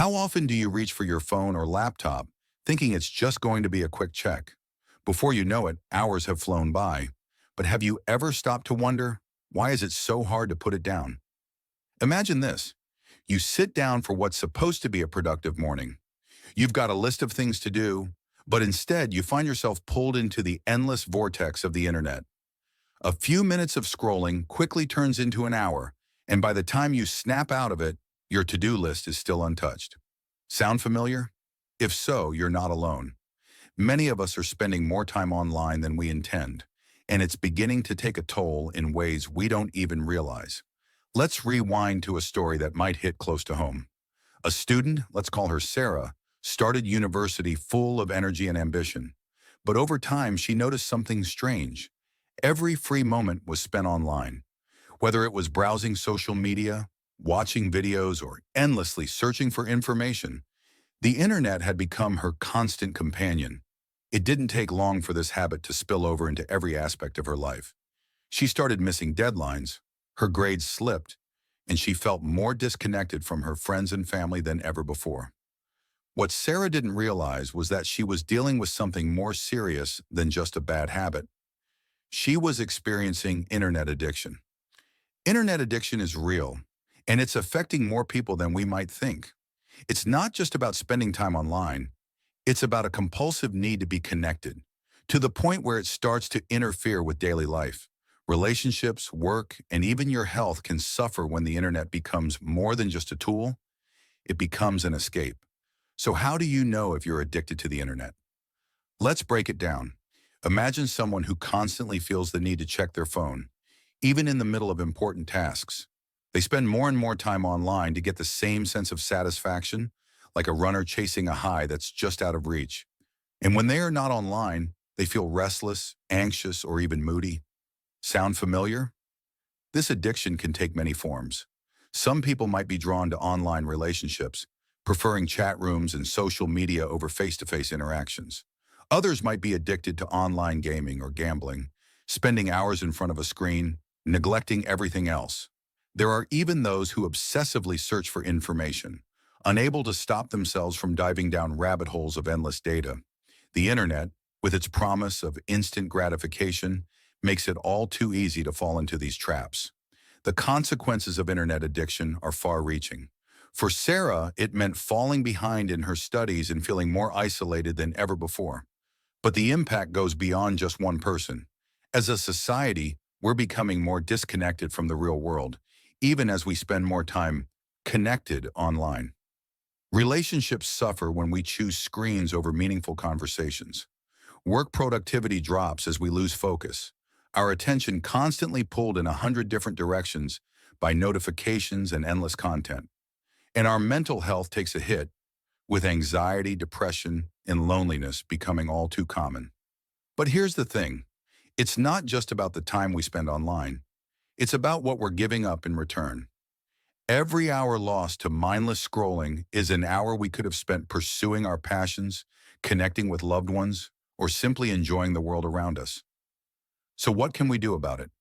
How often do you reach for your phone or laptop, thinking it's just going to be a quick check? Before you know it, hours have flown by. But have you ever stopped to wonder, why is it so hard to put it down? Imagine this. You sit down for what's supposed to be a productive morning. You've got a list of things to do, but instead you find yourself pulled into the endless vortex of the internet. A few minutes of scrolling quickly turns into an hour, and by the time you snap out of it, your to-do list is still untouched. Sound familiar? If so, you're not alone. Many of us are spending more time online than we intend, and it's beginning to take a toll in ways we don't even realize. Let's rewind to a story that might hit close to home. A student, let's call her Sarah, started university full of energy and ambition. But over time, she noticed something strange. Every free moment was spent online. Whether it was browsing social media, watching videos, or endlessly searching for information, the internet had become her constant companion. It didn't take long for this habit to spill over into every aspect of her life. She started missing deadlines, her grades slipped, and she felt more disconnected from her friends and family than ever before. What Sarah didn't realize was that she was dealing with something more serious than just a bad habit. She was experiencing internet addiction. Internet addiction is real, and it's affecting more people than we might think. It's not just about spending time online. It's about a compulsive need to be connected, to the point where it starts to interfere with daily life. Relationships, work, and even your health can suffer when the internet becomes more than just a tool. It becomes an escape. So how do you know if you're addicted to the internet? Let's break it down. Imagine someone who constantly feels the need to check their phone, even in the middle of important tasks. They spend more and more time online to get the same sense of satisfaction, like a runner chasing a high that's just out of reach. And when they are not online, they feel restless, anxious, or even moody. Sound familiar? This addiction can take many forms. Some people might be drawn to online relationships, preferring chat rooms and social media over face-to-face interactions. Others might be addicted to online gaming or gambling, spending hours in front of a screen, neglecting everything else. There are even those who obsessively search for information, unable to stop themselves from diving down rabbit holes of endless data. The internet, with its promise of instant gratification, makes it all too easy to fall into these traps. The consequences of internet addiction are far-reaching. For Sarah, it meant falling behind in her studies and feeling more isolated than ever before. But the impact goes beyond just one person. As a society, we're becoming more disconnected from the real world, even as we spend more time connected online. Relationships suffer when we choose screens over meaningful conversations. Work productivity drops as we lose focus. Our attention constantly pulled in 100 different directions by notifications and endless content. And our mental health takes a hit, with anxiety, depression, and loneliness becoming all too common. But here's the thing. It's not just about the time we spend online. It's about what we're giving up in return. Every hour lost to mindless scrolling is an hour we could have spent pursuing our passions, connecting with loved ones, or simply enjoying the world around us. So what can we do about it?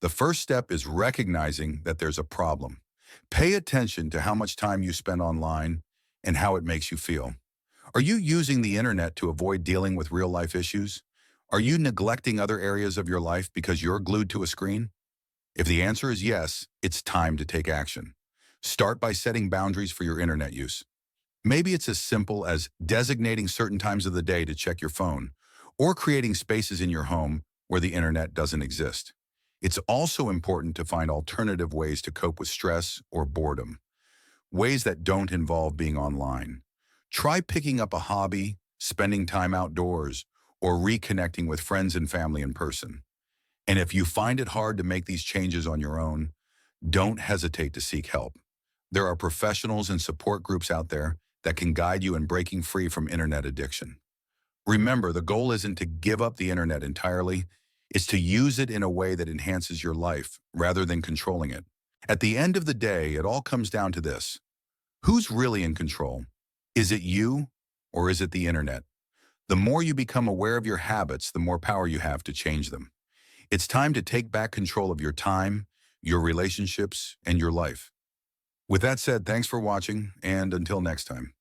The first step is recognizing that there's a problem. Pay attention to how much time you spend online and how it makes you feel. Are you using the internet to avoid dealing with real-life issues? Are you neglecting other areas of your life because you're glued to a screen? If the answer is yes, it's time to take action. Start by setting boundaries for your internet use. Maybe it's as simple as designating certain times of the day to check your phone, or creating spaces in your home where the internet doesn't exist. It's also important to find alternative ways to cope with stress or boredom, ways that don't involve being online. Try picking up a hobby, spending time outdoors, or reconnecting with friends and family in person. And if you find it hard to make these changes on your own, don't hesitate to seek help. There are professionals and support groups out there that can guide you in breaking free from internet addiction. Remember, the goal isn't to give up the internet entirely. It's to use it in a way that enhances your life rather than controlling it. At the end of the day, it all comes down to this. Who's really in control? Is it you or is it the internet? The more you become aware of your habits, the more power you have to change them. It's time to take back control of your time, your relationships, and your life. With that said, thanks for watching, and until next time.